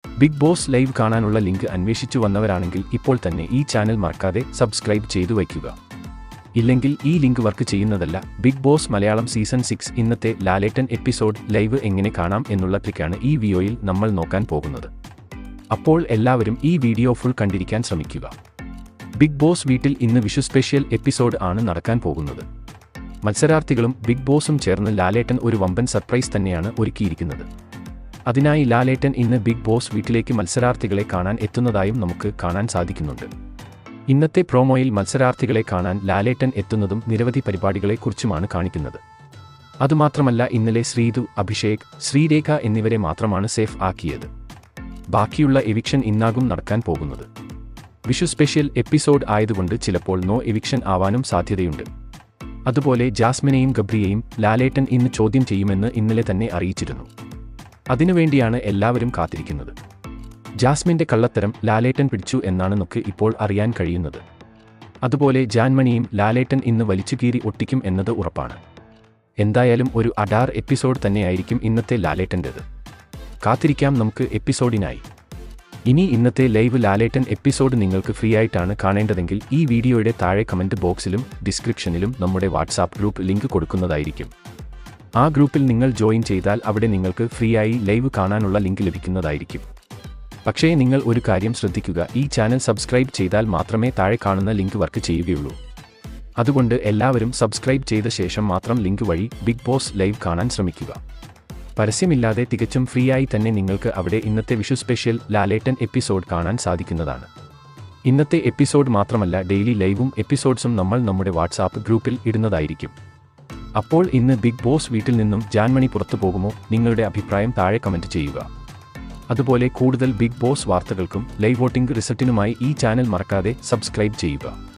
Big boss live കാണാനുള്ള link അന്വേഷിച്ചു വന്നവരാണെങ്കിൽ ഇപ്പോൾ തന്നെ ഈ ചാനൽ മറക്കാതെ സബ്സ്ക്രൈബ് ചെയ്തു വയ്ക്കുക. ഇല്ലെങ്കിൽ ഈ ലിങ്ക് വർക്ക് ചെയ്യുന്നതല്ല. ബിഗ് ബോസ് മലയാളം സീസൺ 6 ഇന്നത്തെ ലാലേട്ടൻ എപ്പിസോഡ് ലൈവ് എങ്ങനെ കാണാം എന്നുള്ള ട്രിക്കാണ് ഈ വീഡിയോയിൽ നമ്മൾ നോക്കാൻ പോകുന്നത്. അപ്പോൾ എല്ലാവരും ഈ വീഡിയോ ഫുൾ കണ്ടിരിക്കാൻ ശ്രമിക്കുക. ബിഗ് ബോസ് വീട്ടിൽ ഇന്ന് വിഷു സ്പെഷ്യൽ എപ്പിസോഡ് ആണ് നടക്കാൻ പോകുന്നത്. മത്സരാർത്ഥികളും ബിഗ് ബോസും ചേർന്ന് ലാലേട്ടൻ ഒരു വമ്പൻ സർപ്രൈസ് തന്നെയാണ് ഒരുക്കിയിരിക്കുന്നത്. അതിനായി ലാലേട്ടൻ ഇന്ന് ബിഗ് ബോസ് വീട്ടിലേക്ക് മത്സരാർത്ഥികളെ കാണാൻ എത്തുന്നതായും നമുക്ക് കാണാൻ സാധിക്കുന്നുണ്ട്. ഇന്നത്തെ പ്രോമോയിൽ മത്സരാർത്ഥികളെ കാണാൻ ലാലേട്ടൻ എത്തുന്നതും നിരവധി പരിപാടികളെക്കുറിച്ചുമാണ് കാണിക്കുന്നത്. അതുമാത്രമല്ല, ഇന്നലെ ശ്രീതു, അഭിഷേക്, ശ്രീരേഖ എന്നിവരെ മാത്രമാണ് സേഫ് ആക്കിയത്. ബാക്കിയുള്ള എവിക്ഷൻ ഇന്നാകും നടക്കാൻ പോകുന്നത്. വിഷു സ്പെഷ്യൽ എപ്പിസോഡ് ആയതുകൊണ്ട് ചിലപ്പോൾ നോ എവിക്ഷൻ ആവാനും സാധ്യതയുണ്ട്. അതുപോലെ ജാസ്മിനെയും ഗബ്രിയെയും ലാലേട്ടൻ ഇന്ന് ചോദ്യം ചെയ്യുമെന്ന് ഇന്നലെ തന്നെ അറിയിച്ചിരുന്നു. അതിനുവേണ്ടിയാണ് എല്ലാവരും കാത്തിരിക്കുന്നത്. ജാസ്മിന്റെ കള്ളത്തരം ലാലേട്ടൻ പിടിച്ചു എന്നാണ് നമുക്ക് ഇപ്പോൾ അറിയാൻ കഴിയുന്നത്. അതുപോലെ ജാൻമണിയും ലാലേട്ടൻ ഇന്ന് വലിച്ചുകീറി ഒട്ടിക്കും എന്നത് ഉറപ്പാണ്. എന്തായാലും ഒരു അഡാർ എപ്പിസോഡ് തന്നെയായിരിക്കും ഇന്നത്തെ ലാലേട്ടൻ്റെത്. കാത്തിരിക്കാം നമുക്ക് എപ്പിസോഡിനായി. ഇനി ഇന്നത്തെ ലൈവ് ലാലേട്ടൻ എപ്പിസോഡ് നിങ്ങൾക്ക് ഫ്രീ ആയിട്ടാണ് കാണേണ്ടതെങ്കിൽ ഈ വീഡിയോയുടെ താഴെ കമൻറ്റ് ബോക്സിലും ഡിസ്ക്രിപ്ഷനിലും നമ്മുടെ വാട്സാപ്പ് ഗ്രൂപ്പ് ലിങ്ക് കൊടുക്കുന്നതായിരിക്കും. ആ ഗ്രൂപ്പിൽ നിങ്ങൾ ജോയിൻ ചെയ്താൽ അവിടെ നിങ്ങൾക്ക് ഫ്രീ ആയി ലൈവ് കാണാനുള്ള ലിങ്ക് ലഭിക്കുന്നതായിരിക്കും. പക്ഷേ നിങ്ങൾ ഒരു കാര്യം ശ്രദ്ധിക്കുക, ഈ ചാനൽ സബ്സ്ക്രൈബ് ചെയ്താൽ മാത്രമേ താഴെ കാണുന്ന ലിങ്ക് വർക്ക് ചെയ്യുകയുള്ളൂ. അതുകൊണ്ട് എല്ലാവരും സബ്സ്ക്രൈബ് ചെയ്ത ശേഷം മാത്രം ലിങ്ക് വഴി ബിഗ് ബോസ് ലൈവ് കാണാൻ ശ്രമിക്കുക. പരസ്യമില്ലാതെ തികച്ചും ഫ്രീ ആയി തന്നെ നിങ്ങൾക്ക് അവിടെ ഇന്നത്തെ വിഷു സ്പെഷ്യൽ ലാലേട്ടൻ എപ്പിസോഡ് കാണാൻ സാധിക്കുന്നതാണ്. ഇന്നത്തെ എപ്പിസോഡ് മാത്രമല്ല, ഡെയിലി ലൈവും എപ്പിസോഡ്സും നമ്മൾ നമ്മുടെ വാട്സാപ്പ് ഗ്രൂപ്പിൽ ഇടുന്നതായിരിക്കും. അപ്പോൾ ഇന്ന് ബിഗ് ബോസ് വീട്ടിൽ നിന്നും ജാൻമണി പുറത്തു പോകുമോ? നിങ്ങളുടെ അഭിപ്രായം താഴെ കമൻറ്റ് ചെയ്യുക. അതുപോലെ കൂടുതൽ ബിഗ് ബോസ് വാർത്തകൾക്കും ലൈവ് വോട്ടിംഗ് റിസൾട്ടിനുമായി ഈ ചാനൽ മറക്കാതെ സബ്സ്ക്രൈബ് ചെയ്യുക.